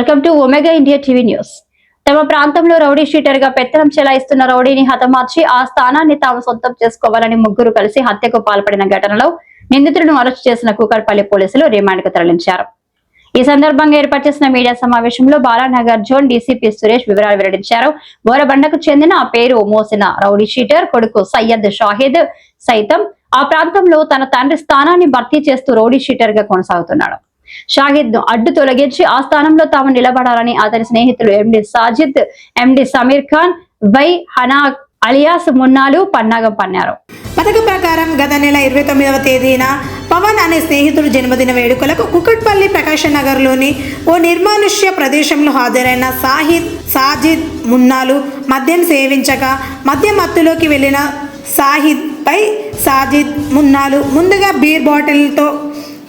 Welcome to omega India TV news. తమ ప్రాంతంలో rowdy sheeter గా పెత్తనం చెలాయిస్తున్న రౌడీని హతమార్చి ఆ స్థానాన్ని తాము సొంతం చేసుకోవాలని ముగ్గురు కలిసి హత్యకు పాల్పడిన ఘటనలో నిందితులను అరెస్టు చేసిన కూకట్పల్లి పోలీసులు రిమాండ్ కు తరలించారు. ఈ సందర్భంగా ఏర్పాటు చేసిన మీడియా సమావేశంలో బాలానగర్ జోన్ డీసీపీ సురేష్ వివరాలు వెల్లడించారు. బోరబండకు చెందిన పేరు మోసిన రౌడీ షీటర్ కొడుకు సయ్యద్ షాహిద్ సైతం ఆ ప్రాంతంలో తన తండ్రి స్థానాన్ని భర్తీ చేస్తూ రౌడీ షీటర్ గా కొనసాగుతున్నాడు. షాహిద్ ను అడ్డు తొలగించి ఆ స్థానంలో తాము నిలబడాలని అతని స్నేహితులు ఎండి సాజిద్, ఎండి సమీర్ ఖాన్, వై హనా అలియాస్ మున్నాలు పన్నాగం పన్నారు. పథకం ప్రకారం గత నెల 29వ తేదీన పవన్ అనే స్నేహితుడు జన్మదిన వేడుకలకు కుకట్పల్లి ప్రకాశ్ నగర్లోని ఓ నిర్మానుష్య ప్రదేశంలో హాజరైన సాజిద్ మున్నాలు మద్యం సేవించగా మద్యం మత్తులోకి వెళ్లిన సాహిద్ పై సాజిద్ మున్నాలు ముందుగా బీర్ బాటిల్తో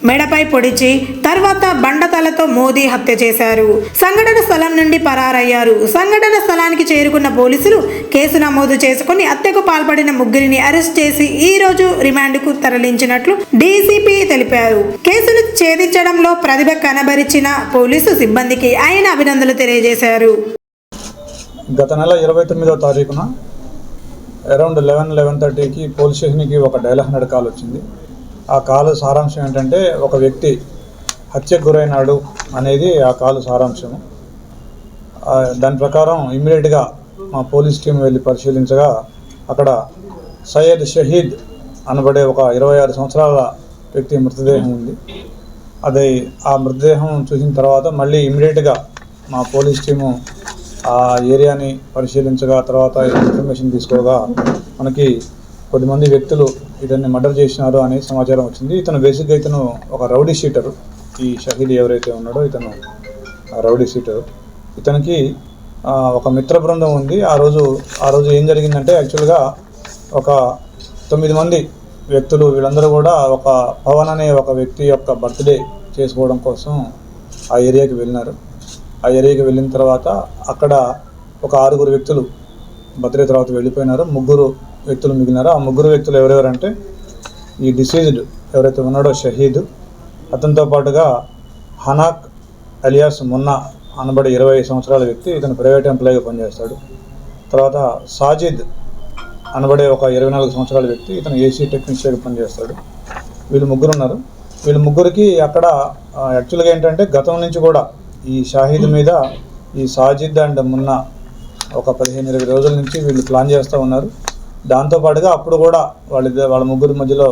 మెడపై పొడిచి తర్వాత బండతలతో మోదీ హత్య చేశారు. సంఘటన స్థలం నుండి పరారయ్యారు. సంఘటన స్థలానికి చేరుకున్న పోలీసులు కేసు నమోదు చేసుకుని హత్యకు పాల్పడిన ముగ్గురిని అరెస్ట్ చేసి ఈ రోజు రిమాండ్కు తరలించినట్లు డీసీపీ తెలిపారు. కేసును ఛేదించడంలో ప్రతిభ కనబరిచిన పోలీసు సిబ్బందికి ఆయన అభినందనలు తెలియజేశారు. గత నెల 29వ తారీఖున అరౌండ్ 11:30కి పోలీస్ స్టేషన్కి ఒక డైల్ 100 కాల్ వచ్చింది. ఆ కాలు సారాంశం ఏంటంటే ఒక వ్యక్తి హత్యకు గురైనాడు అనేది ఆ కాలు సారాంశము. దాని ప్రకారం ఇమ్మీడియట్గా మా పోలీస్ టీం వెళ్ళి పరిశీలించగా అక్కడ సయ్యద్ షహీద్ అనబడే ఒక 26 సంవత్సరాల వ్యక్తి మృతదేహం ఉంది. అది ఆ మృతదేహం చూసిన తర్వాత మళ్ళీ ఇమ్మీడియట్గా మా పోలీస్ టీము ఆ ఏరియాని పరిశీలించగా తర్వాత ఇన్ఫర్మేషన్ తీసుకోగా మనకి కొద్దిమంది వ్యక్తులు ఇతన్ని మర్డర్ చేసినారు అనే సమాచారం వచ్చింది. ఇతను బేసిక్గా ఇతను ఒక రౌడీ షీటరు. ఈ షహీద్ ఎవరైతే ఉన్నాడో ఇతను రౌడీ షీటరు. ఇతనికి ఒక మిత్ర బృందం ఉంది. ఆ రోజు ఏం జరిగిందంటే యాక్చువల్గా ఒక 9 మంది వ్యక్తులు వీళ్ళందరూ కూడా ఒక పవన్ అనే ఒక వ్యక్తి యొక్క బర్త్డే చేసుకోవడం కోసం ఆ ఏరియాకి వెళ్ళినారు. ఆ ఏరియాకి వెళ్ళిన తర్వాత అక్కడ ఒక 6 వ్యక్తులు బర్త్డే తర్వాత వెళ్ళిపోయినారు. 3 వ్యక్తులు మిగిలినారు. ఆ 3 వ్యక్తులు ఎవరెవరంటే ఈ డిసీజ్డ్ ఎవరైతే ఉన్నాడో షహీద్, అతనితో పాటుగా హనాక్ అలియాస్ మున్నా అనబడి 20 సంవత్సరాల వ్యక్తి, ఇతను ప్రైవేట్ ఎంప్లాయీగా పనిచేస్తాడు. తర్వాత సాజిద్ అనబడే ఒక 24 సంవత్సరాల వ్యక్తి, ఇతను ఏసీ టెక్నీషియన్గా పనిచేస్తాడు. వీళ్ళు 3 ఉన్నారు. వీళ్ళు 3కి అక్కడ యాక్చువల్గా ఏంటంటే గతం నుంచి కూడా ఈ షాహిద్ మీద ఈ సాజిద్ అండ్ మున్నా ఒక 15-20 రోజుల నుంచి వీళ్ళు ప్లాన్ చేస్తూ ఉన్నారు. దాంతోపాటుగా అప్పుడు కూడా వాళ్ళ 3 మధ్యలో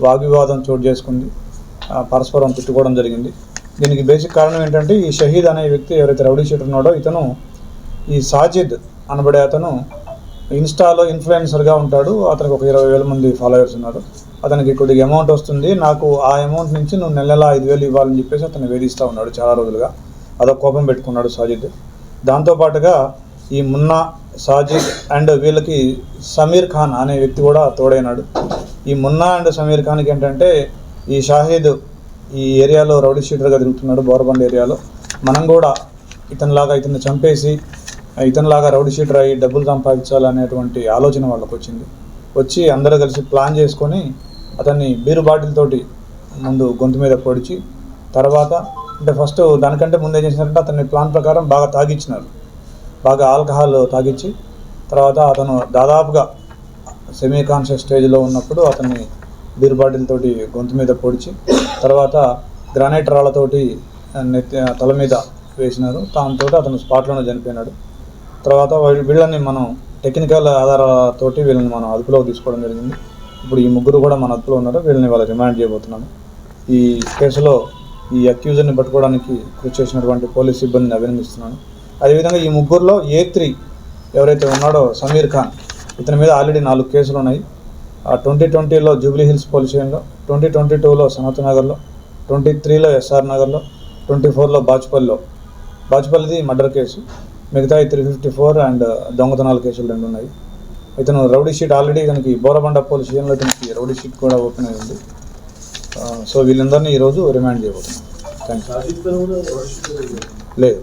వాగ్వివాదం చోటు చేసుకుంది, పరస్పరం తిట్టుకోవడం జరిగింది. దీనికి బేసిక్ కారణం ఏంటంటే ఈ షహీద్ అనే వ్యక్తి ఎవరైతే రౌడీ షీటర్ ఉన్నాడో ఇతను ఈ సాజిద్ అనబడే అతను ఇన్స్టాలో ఇన్ఫ్లుయెన్సర్గా ఉంటాడు. అతనికి ఒక 20,000 మంది ఫాలోవర్స్ ఉన్నారు. అతనికి కొద్దిగా అమౌంట్ వస్తుంది, నాకు ఆ అమౌంట్ నుంచి నువ్వు నెల 5,000 ఇవ్వాలని చెప్పేసి అతను వేధిస్తూ ఉన్నాడు చాలా రోజులుగా. అదొక కోపం పెట్టుకున్నాడు సాజిద్. దాంతోపాటుగా ఈ మున్నా, సాజిద్ అండ్ వీళ్ళకి సమీర్ ఖాన్ అనే వ్యక్తి కూడా తోడైనాడు. ఈ మున్నా అండ్ సమీర్ ఖాన్కి ఏంటంటే ఈ షాహిద్ ఈ ఏరియాలో రౌడీ షీటర్గా తిరుగుతున్నాడు, బోరబండ ఏరియాలో. మనం కూడా ఇతనిలాగా ఇతన్ని చంపేసి ఇతనిలాగా రౌడీ షీటర్ అయ్యి డబ్బులు సంపాదించాలనేటువంటి ఆలోచన వాళ్ళకి వచ్చి అందరూ కలిసి ప్లాన్ చేసుకొని అతన్ని బీరు బాటిల్ తోటి ముందు గొంతు మీద పొడిచి తర్వాత అంటే ఫస్ట్ దానికంటే ముందు ఏం చేసినారంటే అతన్ని ప్లాన్ ప్రకారం బాగా తాగిచ్చినారు. బాగా ఆల్కహాల్ తాగించి తర్వాత అతను దాదాపుగా సెమీ కాన్షియస్ స్టేజ్లో ఉన్నప్పుడు అతన్ని బీర్ బాటిల్ తోటి గొంతు మీద పొడిచి తర్వాత గ్రానైట్ రాళ్లతోటి తల మీద వేసినారు. దాంతో అతను స్పాట్లోనే చనిపోయినాడు. తర్వాత వీళ్ళని మనం టెక్నికల్ ఆధారాలతోటి వీళ్ళని మనం అదుపులోకి తీసుకోవడం జరిగింది. ఇప్పుడు ఈ 3 కూడా మన అదుపులో ఉన్నారు. వీళ్ళని వాళ్ళ రిమాండ్ చేయబోతున్నాను. ఈ కేసులో ఈ అక్యూజర్ని పట్టుకోవడానికి కృషి చేసినటువంటి పోలీస్ సిబ్బందిని అభినందిస్తున్నాను. అదేవిధంగా ఈ 3లో A3 ఎవరైతే ఉన్నాడో సమీర్ ఖాన్, ఇతని మీద ఆల్రెడీ 4 కేసులు ఉన్నాయి. 2020లో జూబ్లీ హిల్స్ పోలీస్ స్టేషన్లో, 2022లో సనత్ నగర్లో, 23లో ఎస్ఆర్ నగర్లో, 24లో బాచుపల్లిది మర్డర్ కేసు, మిగతా 354 అండ్ దొంగతనాల కేసులు 2 ఉన్నాయి. ఇతను రౌడీ షీట్ ఆల్రెడీ ఇతనికి బోరబండ పోలీస్ స్టేషన్లో ఇతనికి రౌడీ షీట్ కూడా ఓపెన్ అయింది. సో వీళ్ళందరినీ ఈరోజు రిమాండ్ చేయబోతున్నాం. Thank you. లేదు.